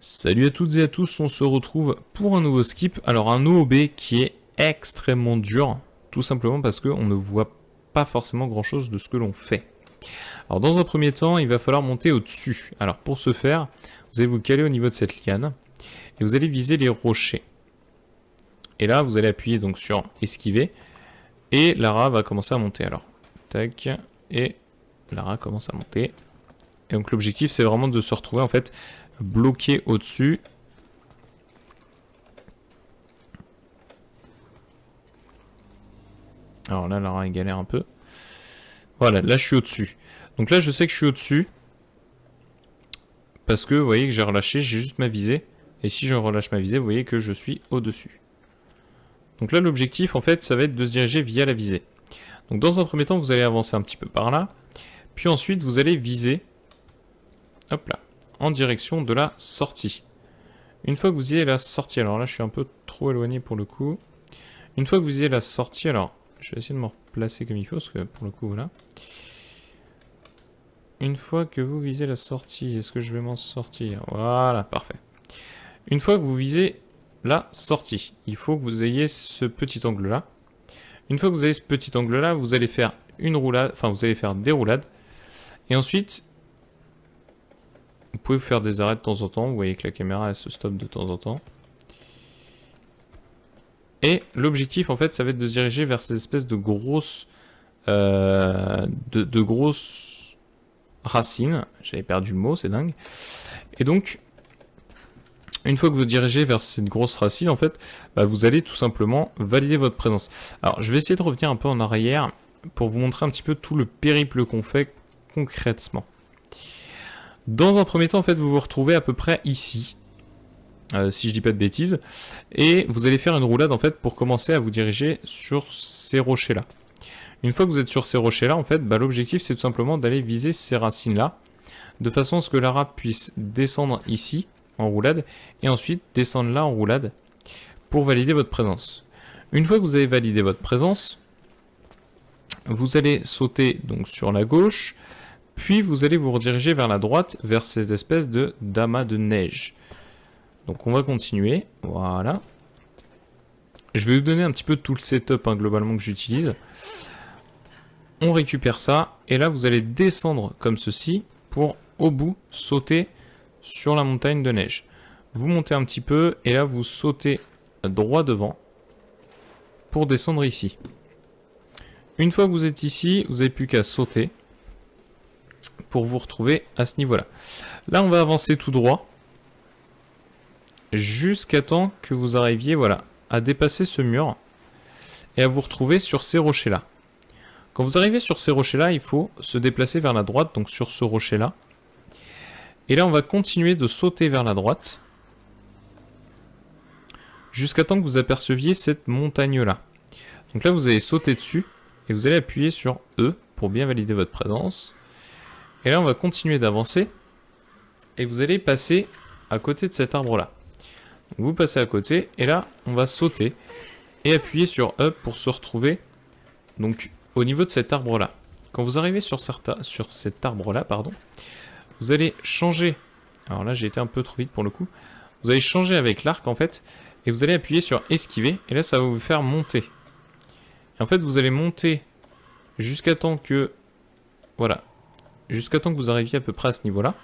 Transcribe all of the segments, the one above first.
Salut à toutes et à tous, on se retrouve pour un nouveau skip. Alors un OOB qui est extrêmement dur, tout simplement parce qu'on ne voit pas forcément grand chose de ce que l'on fait. Alors dans un premier temps, il va falloir monter au-dessus. Alors pour ce faire, vous allez vous caler au niveau de cette liane et vous allez viser les rochers. Et là, vous allez appuyer donc sur esquiver et Lara va commencer à monter. Alors, tac, et Lara commence à monter. Et donc l'objectif, c'est vraiment de se retrouver en fait bloqué au-dessus. Alors là, Lara, elle galère un peu. Voilà, là, je suis au-dessus. Donc là, je sais que je suis au-dessus. Parce que, vous voyez que j'ai relâché, j'ai juste ma visée. Et si je relâche ma visée, vous voyez que je suis au-dessus. Donc là, l'objectif, en fait, ça va être de se diriger via la visée. Donc dans un premier temps, vous allez avancer un petit peu par là. Puis ensuite, vous allez viser, hop là, en direction de la sortie. Une fois que vous y êtes la sortie, alors là, je suis un peu trop éloigné pour le coup. Une fois que vous y êtes la sortie, alors, je vais essayer de me replacer comme il faut, parce que pour le coup, voilà. Une fois que vous visez la sortie, est-ce que je vais m'en sortir? Voilà, parfait. Une fois que vous visez la sortie, il faut que vous ayez ce petit angle-là. Une fois que vous avez ce petit angle-là, vous allez faire une roulade, enfin, vous allez faire des roulades. Et ensuite, vous pouvez faire des arrêts de temps en temps. Vous voyez que la caméra, elle se stoppe de temps en temps. Et l'objectif, en fait, ça va être de se diriger vers ces espèces de grosses, grosses racines. J'avais perdu le mot, c'est dingue. Et donc, une fois que vous dirigez vers cette grosse racine, en fait, bah, vous allez tout simplement valider votre présence. Alors, je vais essayer de revenir un peu en arrière pour vous montrer un petit peu tout le périple qu'on fait concrètement. Dans un premier temps, en fait, vous vous retrouvez à peu près ici. Si je dis pas de bêtises, et vous allez faire une roulade en fait pour commencer à vous diriger sur ces rochers là. Une fois que vous êtes sur ces rochers là, en fait, bah, l'objectif c'est tout simplement d'aller viser ces racines là, de façon à ce que Lara puisse descendre ici en roulade, et ensuite descendre là en roulade pour valider votre présence. Une fois que vous avez validé votre présence, vous allez sauter donc sur la gauche, puis vous allez vous rediriger vers la droite, vers cette espèce de d'amas de neige. Donc on va continuer, voilà. Je vais vous donner un petit peu tout le setup globalement que j'utilise. On récupère ça, et là vous allez descendre comme ceci, pour au bout sauter sur la montagne de neige. Vous montez un petit peu, et là vous sautez droit devant, pour descendre ici. Une fois que vous êtes ici, vous n'avez plus qu'à sauter, pour vous retrouver à ce niveau-là. Là on va avancer tout droit, jusqu'à temps que vous arriviez, voilà, à dépasser ce mur et à vous retrouver sur ces rochers là. Quand vous arrivez sur ces rochers là, il faut se déplacer vers la droite, donc sur ce rocher là. Et là on va continuer de sauter vers la droite jusqu'à temps que vous aperceviez cette montagne là. Donc là vous allez sauter dessus et vous allez appuyer sur E pour bien valider votre présence. Et là on va continuer d'avancer et vous allez passer à côté de cet arbre là. Vous passez à côté, et là, on va sauter et appuyer sur E pour se retrouver donc au niveau de cet arbre-là. Quand vous arrivez sur cet arbre-là, pardon, vous allez changer. Alors là, j'ai été un peu trop vite pour le coup. Vous allez changer avec l'arc, en fait, et vous allez appuyer sur esquiver, et là, ça va vous faire monter. Et en fait, vous allez monter jusqu'à temps que... Voilà. Jusqu'à temps que vous arriviez à peu près à ce niveau-là.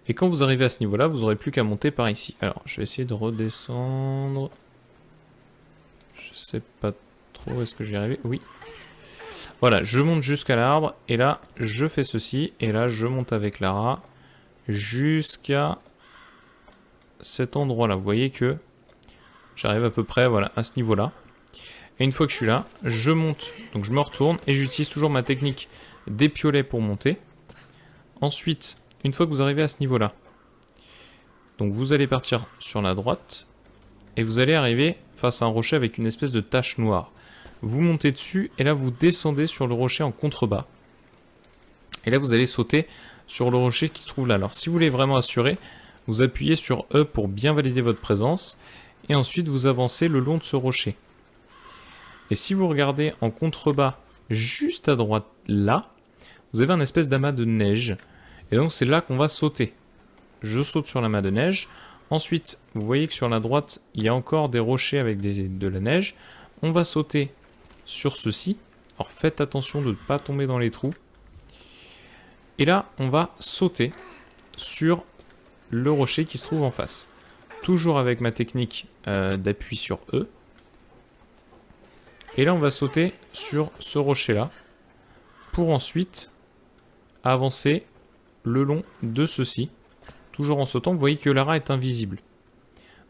Et quand vous arrivez à ce niveau-là, vous n'aurez plus qu'à monter par ici. Alors, je vais essayer de redescendre. Je sais pas trop, est-ce que je vais y arriver? Oui. Voilà, je monte jusqu'à l'arbre, et là, je fais ceci, et là, je monte avec Lara jusqu'à cet endroit-là. Vous voyez que j'arrive à peu près, voilà, à ce niveau-là. Et une fois que je suis là, je monte, donc je me retourne, et j'utilise toujours ma technique des piolets pour monter. Ensuite... Une fois que vous arrivez à ce niveau-là, donc vous allez partir sur la droite, et vous allez arriver face à un rocher avec une espèce de tache noire. Vous montez dessus, et là vous descendez sur le rocher en contrebas. Et là vous allez sauter sur le rocher qui se trouve là. Alors si vous voulez vraiment assurer, vous appuyez sur E pour bien valider votre présence, et ensuite vous avancez le long de ce rocher. Et si vous regardez en contrebas, juste à droite là, vous avez un espèce d'amas de neige. Et donc c'est là qu'on va sauter. je saute sur l'amas de neige. Ensuite, vous voyez que sur la droite, il y a encore des rochers avec de la neige. On va sauter sur ceci. Alors faites attention de ne pas tomber dans les trous. Et là, on va sauter sur le rocher qui se trouve en face. Toujours avec ma technique d'appui sur E. Et là, on va sauter sur ce rocher-là pour ensuite avancer le long de ceci. Toujours en sautant, vous voyez que Lara est invisible.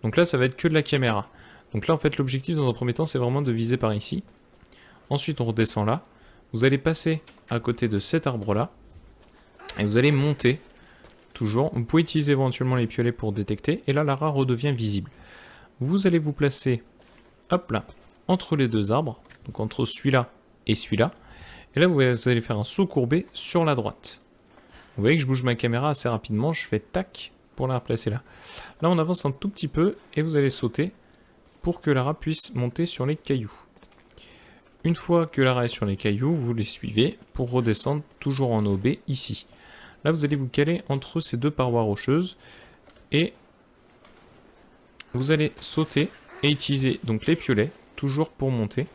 Donc là, ça va être que de la caméra. Donc là, en fait, l'objectif dans un premier temps, c'est vraiment de viser par ici. Ensuite, on redescend là. Vous allez passer à côté de cet arbre-là. Et vous allez monter, toujours. Vous pouvez utiliser éventuellement les piolets pour détecter. Et là, Lara redevient visible. Vous allez vous placer, hop là, entre les deux arbres. Donc entre celui-là et celui-là. Et là, vous allez faire un saut courbé sur la droite. Vous voyez que je bouge ma caméra assez rapidement, je fais tac pour la replacer là. Là, on avance un tout petit peu et vous allez sauter pour que Lara puisse monter sur les cailloux. Une fois que Lara est sur les cailloux, vous les suivez pour redescendre toujours en OB ici. Là, vous allez vous caler entre ces deux parois rocheuses et vous allez sauter et utiliser donc les piolets toujours pour monter.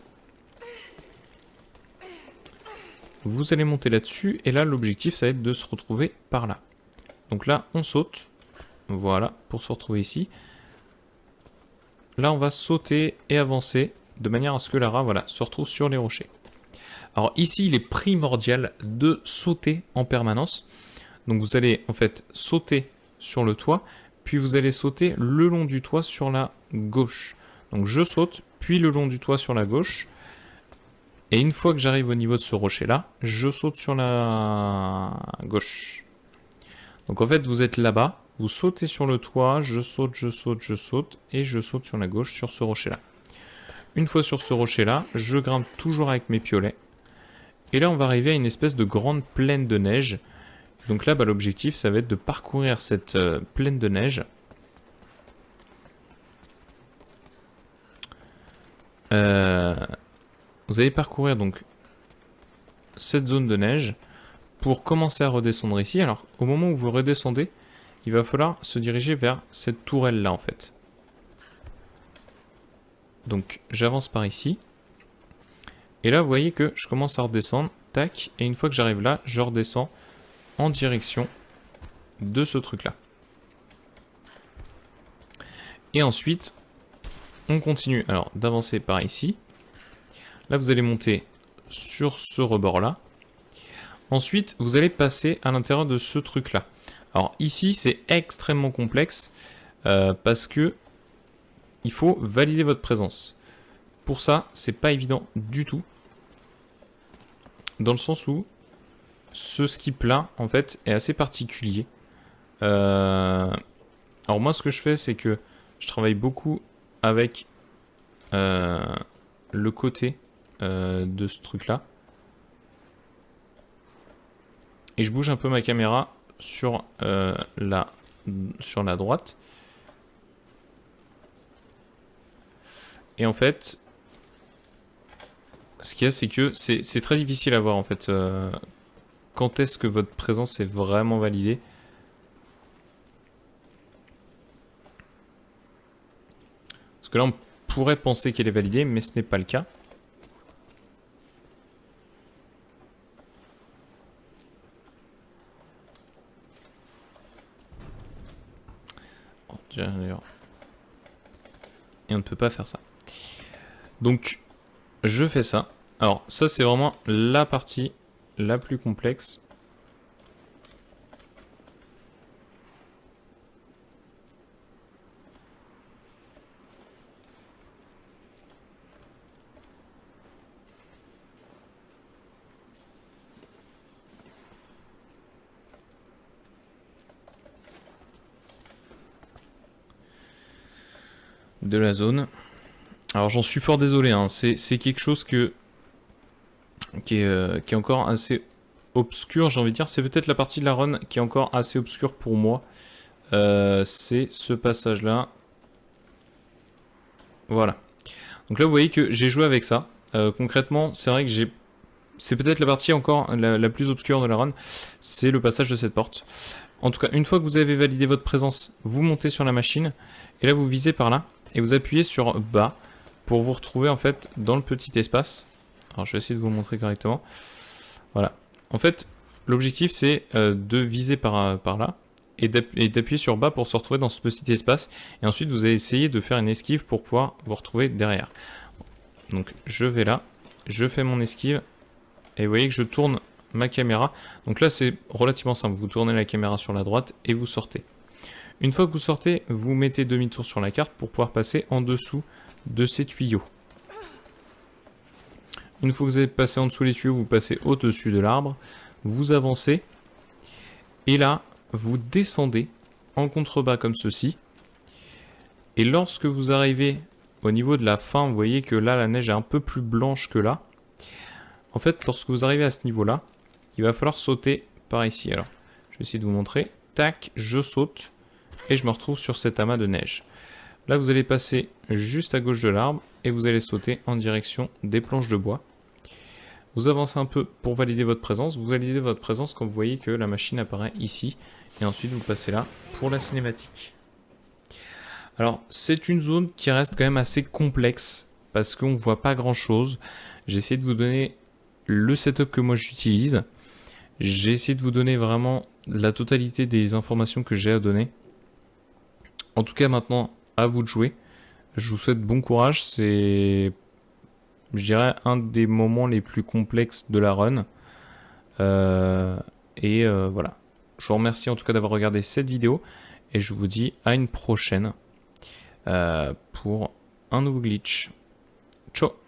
Vous allez monter là-dessus, et là, l'objectif, ça va être de se retrouver par là. Donc là, on saute, voilà, pour se retrouver ici. Là, on va sauter et avancer, de manière à ce que Lara, voilà, se retrouve sur les rochers. Alors ici, il est primordial de sauter en permanence. Donc vous allez, en fait, sauter sur le toit, puis vous allez sauter le long du toit sur la gauche. Donc je saute, puis le long du toit sur la gauche. Et une fois que j'arrive au niveau de ce rocher-là, je saute sur la gauche. Donc en fait, vous êtes là-bas, vous sautez sur le toit, je saute, et je saute sur la gauche sur ce rocher-là. Une fois sur ce rocher-là, je grimpe toujours avec mes piolets. Et là, on va arriver à une espèce de grande plaine de neige. Donc là, bah, l'objectif, ça va être de parcourir cette plaine de neige. Vous allez parcourir donc cette zone de neige pour commencer à redescendre ici. Alors, au moment où vous redescendez, il va falloir se diriger vers cette tourelle-là, en fait. Donc, j'avance par ici. Et là, vous voyez que je commence à redescendre. Tac. Et une fois que j'arrive là, je redescends en direction de ce truc-là. Et ensuite, on continue alors d'avancer par ici. Là, vous allez monter sur ce rebord-là. Ensuite, vous allez passer à l'intérieur de ce truc-là. Alors ici, c'est extrêmement complexe parce que il faut valider votre présence. Pour ça, c'est pas évident du tout. Dans le sens où ce skip-là, en fait, est assez particulier. Alors moi, ce que je fais, c'est que je travaille beaucoup avec le côté de ce truc-là. Et je bouge un peu ma caméra sur la droite. Et en fait, ce qu'il y a, c'est que c'est très difficile à voir en fait. Quand est-ce que votre présence est vraiment validée? Parce que là, on pourrait penser qu'elle est validée, mais ce n'est pas le cas. Et on ne peut pas faire ça. Donc, je fais ça. Alors, ça, c'est vraiment la partie la plus complexe. De la zone. Alors j'en suis fort désolé, hein. C'est quelque chose qui est encore assez obscur, j'ai envie de dire. C'est peut-être la partie de la run qui est encore assez obscure pour moi. C'est ce passage-là. Voilà. Donc là, vous voyez que j'ai joué avec ça. Concrètement, c'est vrai que c'est peut-être la partie encore la plus obscure de la run. C'est le passage de cette porte. En tout cas, une fois que vous avez validé votre présence, vous montez sur la machine. Et là, vous visez par là. Et vous appuyez sur bas pour vous retrouver en fait dans le petit espace. Alors, je vais essayer de vous montrer correctement. Voilà. En fait, l'objectif, c'est de viser par là. Et d'appuyer sur bas pour se retrouver dans ce petit espace. Et ensuite, vous allez essayer de faire une esquive pour pouvoir vous retrouver derrière. Donc, je vais là. Je fais mon esquive. Et vous voyez que je tourne ma caméra. Donc là, c'est relativement simple. Vous tournez la caméra sur la droite et vous sortez. Une fois que vous sortez, vous mettez demi-tour sur la carte pour pouvoir passer en dessous de ces tuyaux. Une fois que vous avez passé en dessous des tuyaux, vous passez au-dessus de l'arbre. Vous avancez. Et là, vous descendez en contrebas comme ceci. Et lorsque vous arrivez au niveau de la fin, vous voyez que là, la neige est un peu plus blanche que là. En fait, lorsque vous arrivez à ce niveau-là, il va falloir sauter par ici. Alors, je vais essayer de vous montrer. Tac, je saute et je me retrouve sur cet amas de neige. Là, vous allez passer juste à gauche de l'arbre et vous allez sauter en direction des planches de bois. Vous avancez un peu pour valider votre présence. Vous validez votre présence quand vous voyez que la machine apparaît ici. Et ensuite, vous passez là pour la cinématique. Alors, c'est une zone qui reste quand même assez complexe parce qu'on ne voit pas grand-chose. J'ai essayé de vous donner le setup que moi j'utilise. J'ai essayé de vous donner vraiment la totalité des informations que j'ai à donner. En tout cas, maintenant, à vous de jouer. Je vous souhaite bon courage. C'est, je dirais, un des moments les plus complexes de la run. Voilà. Je vous remercie en tout cas d'avoir regardé cette vidéo. Et je vous dis à une prochaine pour un nouveau glitch. Ciao!